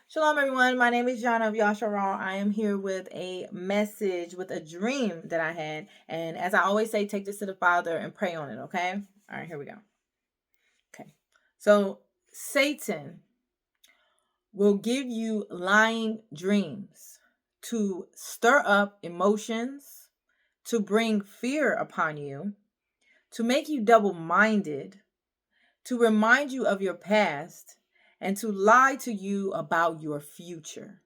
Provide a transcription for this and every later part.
Shalom, everyone. My name is Jana of Yashar'al. I am here with a message, with a dream that I had. And as I always say, take this to the Father and pray on it, okay? All right, here we go. Okay. So, Satan will give you lying dreams to stir up emotions, to bring fear upon you, to make you double-minded, to remind you of your past, and to lie to you about your future.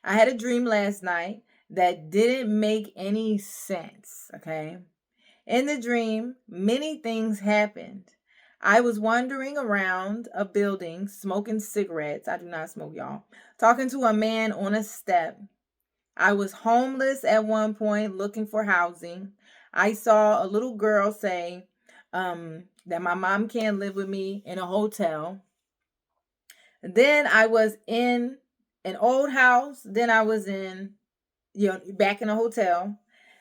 I had a dream last night that didn't make any sense, okay? In the dream, many things happened. I was wandering around a building smoking cigarettes. I do not smoke, y'all. Talking to a man on a step. I was homeless at one point looking for housing. I saw a little girl say that my mom can't live with me in a hotel. Then I was in an old house. Then I was back in a hotel.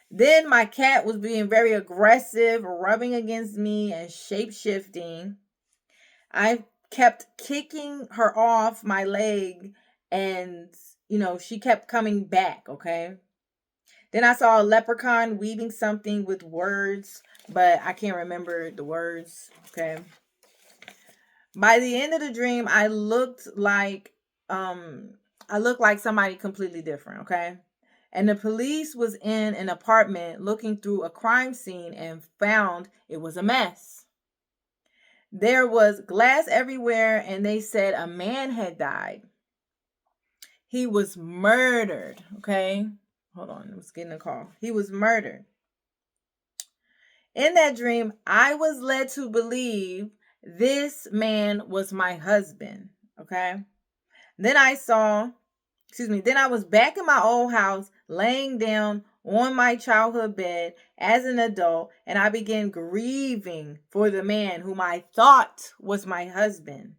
Then my cat was being very aggressive, rubbing against me and shape-shifting. I kept kicking her off my leg and, she kept coming back, okay? Then I saw a leprechaun weaving something with words, but I can't remember the words, okay? By the end of the dream, I looked like somebody completely different, okay? And the police was in an apartment looking through a crime scene and found it was a mess. There was glass everywhere, and they said a man had died. He was murdered, okay? Hold on, I was getting a call. He was murdered. In that dream, I was led to believe this man was my husband, okay? Then I was back in my old house, laying down on my childhood bed as an adult, and I began grieving for the man whom I thought was my husband.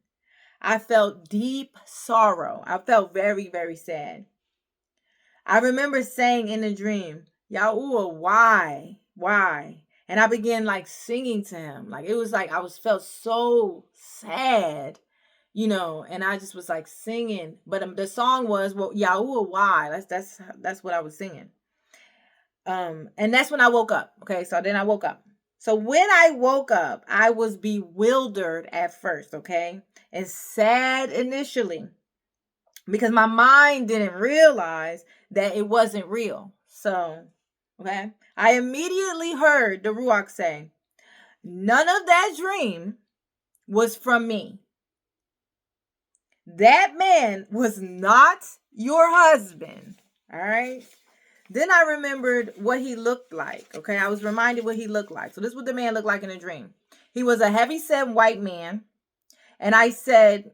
I felt deep sorrow. I felt very, very sad. I remember saying in the dream, Yahuah, why? Why? And I began singing to him. It was like felt so sad, and I just was singing. But the song was, well, Yahuah, why? That's what I was singing. And that's when I woke up. Okay, so then I woke up. So when I woke up, I was bewildered at first, okay? And sad initially because my mind didn't realize that it wasn't real. So, okay, I immediately heard the Ruach say, none of that dream was from me. That man was not your husband. All right. Then I remembered what he looked like. Okay. I was reminded what he looked like. So this is what the man looked like in a dream. He was a heavyset white man. And I said,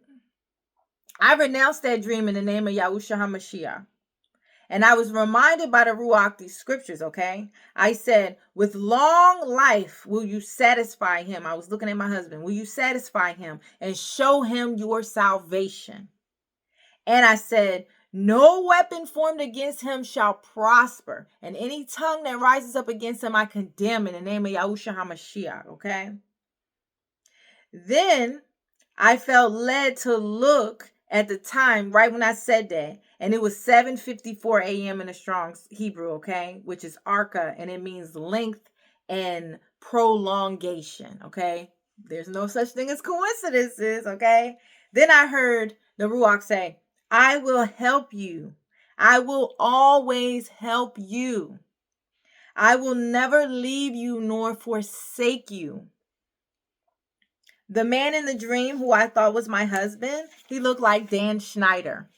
I renounced that dream in the name of Yahushua HaMashiach. And I was reminded by the Ruach, these scriptures, okay? I said, with long life will you satisfy him. I was looking at my husband. Will you satisfy him and show him your salvation? And I said, no weapon formed against him shall prosper. And any tongue that rises up against him, I condemn in the name of Yahushua HaMashiach, okay? Then I felt led to look at the time right when I said that. And it was 7:54 a.m. in the Strong's Hebrew, okay? Which is arka, and it means length and prolongation, okay? There's no such thing as coincidences, okay? Then I heard the Ruach say, I will help you. I will always help you. I will never leave you nor forsake you. The man in the dream who I thought was my husband, he looked like Dan Schneider.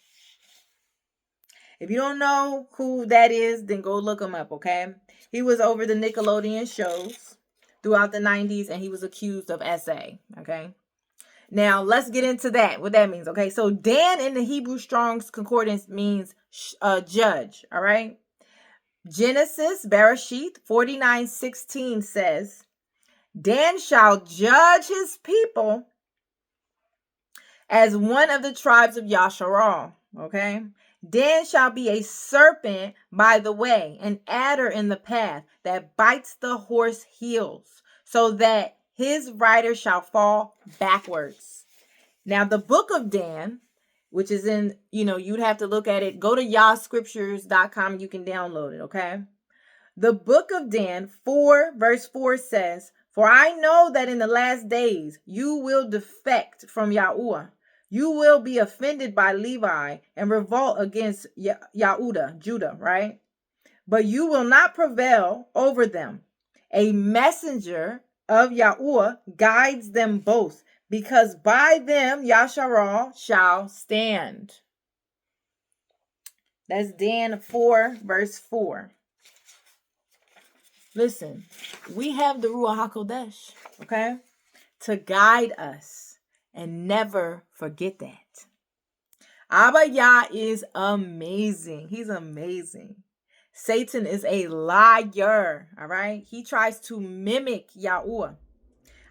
If you don't know who that is, then go look him up, okay? He was over the Nickelodeon shows throughout the 90s, and he was accused of SA, okay? Now, let's get into that, what that means, okay? So, Dan in the Hebrew Strong's Concordance means judge, all right? Genesis, Bereshith 49:16 says, Dan shall judge his people as one of the tribes of Yashar'al, okay? Dan shall be a serpent by the way, an adder in the path that bites the horse heels, so that his rider shall fall backwards. Now, the book of Dan which is in, you'd have to look at it. Go to yahscriptures.com. You can download it, okay? The book of Dan 4 verse 4 says, "For I know that in the last days you will defect from Yahuah. You will be offended by Levi and revolt against Yahudah, Judah," right? "But you will not prevail over them. A messenger of Yahuah guides them both, because by them Yashar'al shall stand." That's Dan 4 verse 4. Listen, we have the Ruach HaKodesh, okay, to guide us, and never forget that. Abba Yah is amazing. He's amazing. Satan is a liar, all right? He tries to mimic Yahuah.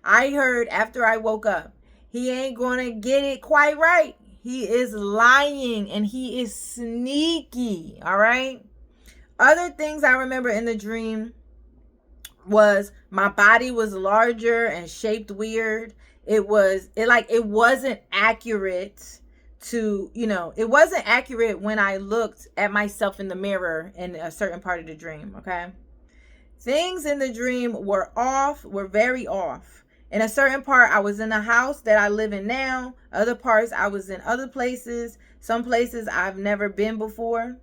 I heard after I woke up, he ain't going to get it quite right. He is lying, and he is sneaky, all right? Other things I remember in the dream was my body was larger and shaped weird. It wasn't accurate to, it wasn't accurate when I looked at myself in the mirror in a certain part of the dream, okay? Things in the dream were very off. In a certain part, I was in the house that I live in now. Other parts, I was in other places. Some places I've never been before.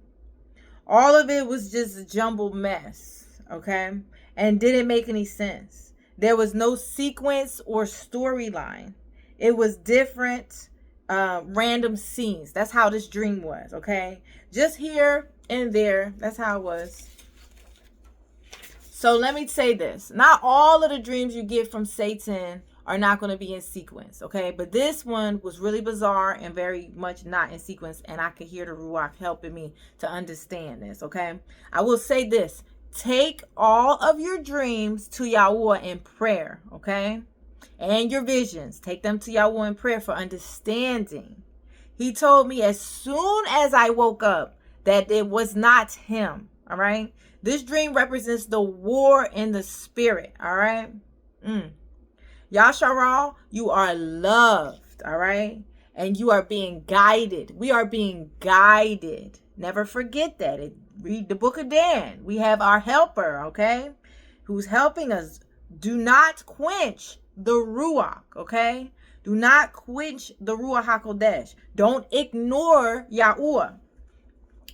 All of it was just a jumbled mess, okay? And didn't make any sense. There was no sequence or storyline. It was different, random scenes. That's how this dream was, okay? Just here and there. That's how it was. So let me say this. Not all of the dreams you get from Satan are not going to be in sequence, okay? But this one was really bizarre and very much not in sequence, and I could hear the Ruach helping me to understand this, okay? I will say this. Take all of your dreams to Yahuah in prayer, okay? And your visions. Take them to Yahuah in prayer for understanding. He told me as soon as I woke up that it was not him, all right? This dream represents the war in the spirit, all right? Yashar'al, you are loved, all right? And you are being guided. We are being guided. Never forget that. Read the book of Dan. We have our helper, okay? Who's helping us. Do not quench the Ruach, okay? Do not quench the Ruach HaKodesh. Don't ignore Yahuah.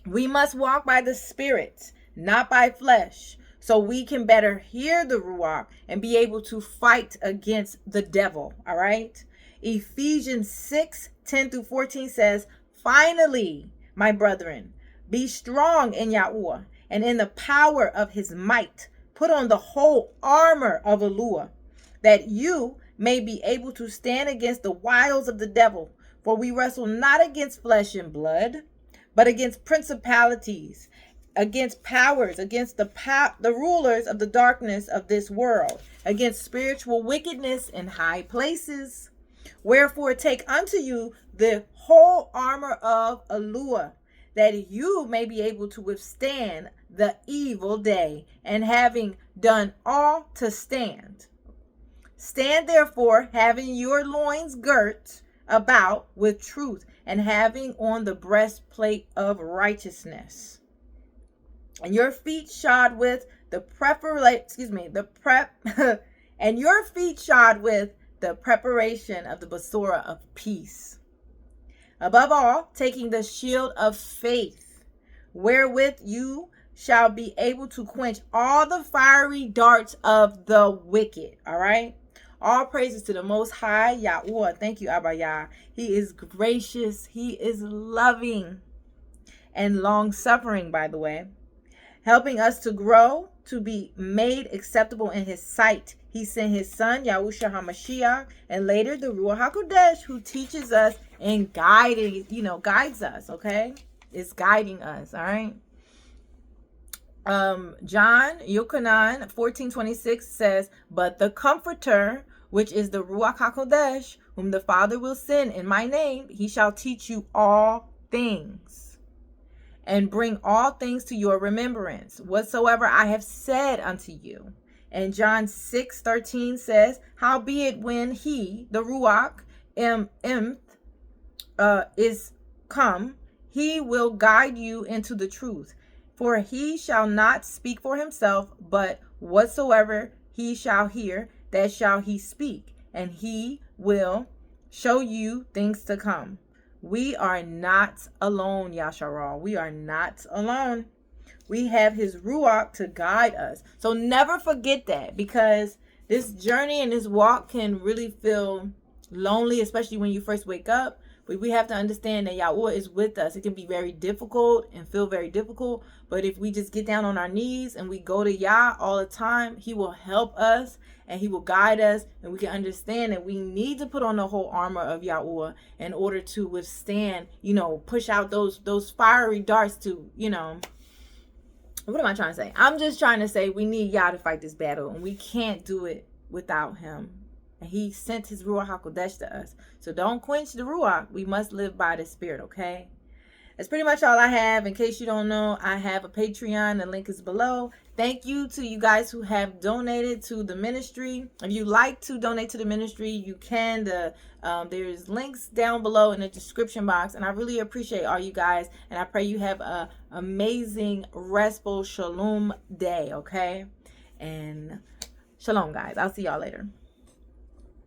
We must walk by the Spirit, not by flesh, so we can better hear the Ruach and be able to fight against the devil, all right? Ephesians 6:10-14 says, "Finally, my brethren, be strong in Yahuah and in the power of his might. Put on the whole armor of Yahuah, that you may be able to stand against the wiles of the devil. For we wrestle not against flesh and blood, but against principalities, against powers, against the rulers of the darkness of this world, against spiritual wickedness in high places. Wherefore take unto you the whole armor of Yahuah, that you may be able to withstand the evil day, and having done all to stand. Stand therefore, having your loins girt about with truth, and having on the breastplate of righteousness, and your feet shod with and your feet shod with the preparation of the Basora of peace. Above all, taking the shield of faith, wherewith you shall be able to quench all the fiery darts of the wicked." All right? All praises to the Most High, Yahuah. Thank you, Abba Yah. He is gracious. He is loving and long-suffering, by the way, helping us to grow, to be made acceptable in his sight. He sent his son, Yahushua HaMashiach, and later the Ruach HaKodesh, who teaches us and guides us, okay? It's guiding us, all right? John Yochanan 14:26 says, "But the Comforter, which is the Ruach HaKodesh, whom the Father will send in my name, he shall teach you all things, and bring all things to your remembrance, whatsoever I have said unto you." And John 6:13 says, "Howbeit when he, the Ruach, is come, he will guide you into the truth. For he shall not speak for himself, but whatsoever he shall hear, that shall he speak, and he will show you things to come. We are not alone, Yashar'al. We are not alone. We have his Ruach to guide us. So never forget that, because this journey and this walk can really feel lonely, especially when you first wake up. But we have to understand that Yahuah is with us. It can be very difficult and feel very difficult. But if we just get down on our knees and we go to Yah all the time, he will help us and he will guide us. And we can understand that we need to put on the whole armor of Yahuah in order to withstand, push out those fiery darts to, what am I trying to say? I'm just trying to say we need Yah to fight this battle, and we can't do it without him. And he sent his Ruach HaKodesh to us. So don't quench the Ruach. We must live by the Spirit, okay? That's pretty much all I have. In case you don't know, I have a Patreon. The link is below. Thank you to you guys who have donated to the ministry. If you like to donate to the ministry, you can. There's links down below in the description box. And I really appreciate all you guys. And I pray you have an amazing, restful, shalom day, okay? And shalom, guys. I'll see y'all later.